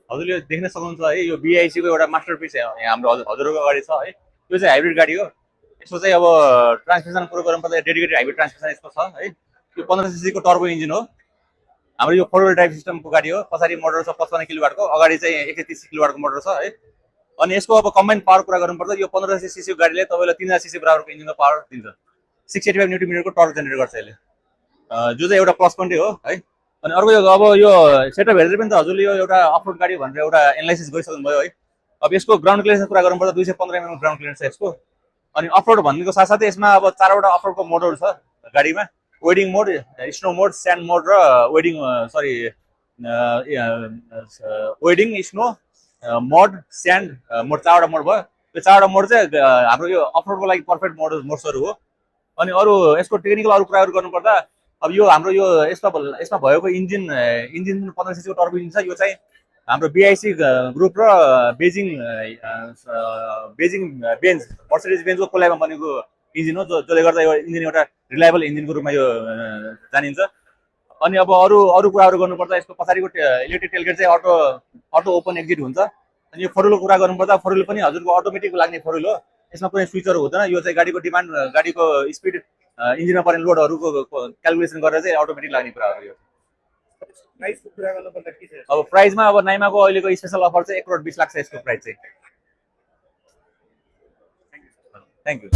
हजुरले यो देख्न सक्नुहुन्छ है, यो BIC को एउटा मास्टरपिस हाम्रो हजुरको अगाडि छ है। यो चाहिँ हाइब्रिड गाडी हो। यसको चाहिँ अब ट्रान्समिसन कुरो गरौँ पर्दा डेडिकेटेड हाइब्रिड ट्रान्समिसन यसको छ है। यो 1500 सीसी को टर्बो इन्जिन हो। हाम्रो यो 4 व्हील ड्राइभ सिस्टमको गाडी हो। पछाडि मोटर छ 55 किलोवाटको, अगाडि चाहिँ 130 किलोवाटको मोटर छ है। अनि यसको अब कम्बाइन पावर कुरा गर्नु पर्दा यो 1500 सीसी को गाडीले तपाईलाई 3000 सीसी बराबरको इन्जिनको पावर दिन्छ। 685 न्युटन मिटरको टर्क जेनेरेट गर्छ यसले, जो चाहिँ एउटा प्लस पोइन्टै हो है। अनि अर्को यो अब यो सेटअप हेरेर पनि त हजुरले यो एउटा अफरोड गाडी भनेर एउटा एनालाइसिस गरिसक्नु भयो है। अब यसको ग्राउन्ड क्लियरेन्स कुरा गर्नु पर्दा 215 mm ग्राउन्ड क्लियरेन्स छ यसको। अनि अफरोड भन्नेको साथसाथै यसमा अब 4वटा अफरोडको मोडहरू छ गाडीमा। वेडिङ मोड, स्नो मोड, स्यान्ड मोड र वेडिङ वेडिङ, स्नो मोड, स्यान्ड मोड, 4वटा मोड भयो। यो 4वटा मोड चाहिँ हाम्रो यो अफरोडको लागि पर्फेक्ट मोड्सहरू हो। अनि अरू यसको टेक्निकल अरू कुराहरू गर्नुपर्दा अब यो हाम्रो यो यसमा भएको इन्जिन 1500 सीसी को टर्बो इन्जिन छ। यो चाहिँ हाम्रो BIC ग्रुप र बेजिङ बेन्ज मर्सिडिज बेन्जको कोल्याबमा बनेको इन्जिन हो, जसले गर्दा यो इन्जिन एउटा रिलायबल इन्जिनको रूपमा यो जानिन्छ। अनि अब अरू कुराहरू गर्नुपर्दा यसको पछाडिको इलेक्ट्रिक टेलगेट चाहिँ अटो ओपन एक्जिट हुन्छ। अनि यो 4 व्हीलको कुरा गर्नुपर्दा 4 व्हील पनि हजुरको अटोमेटिक लाग्ने 4 व्हील हो। यसमा कुनै स्विचर हुँदैन। यो चाहिँ गाडीको डिमान्ड, गाडीको स्पिड, इन्जिनमा पर्ने लोडहरूको क्यालकुलेसन गरेर चाहिँ अटोमेटिक लाग्ने कुराहरू यो। प्राइसको कुरा गर्नुपर्दा के छ? अब प्राइसमा अब नाइमाको अहिलेको स्पेशल अफर चाहिँ 1,20,00,000 छ यसको प्राइस चाहिँ। Thank you.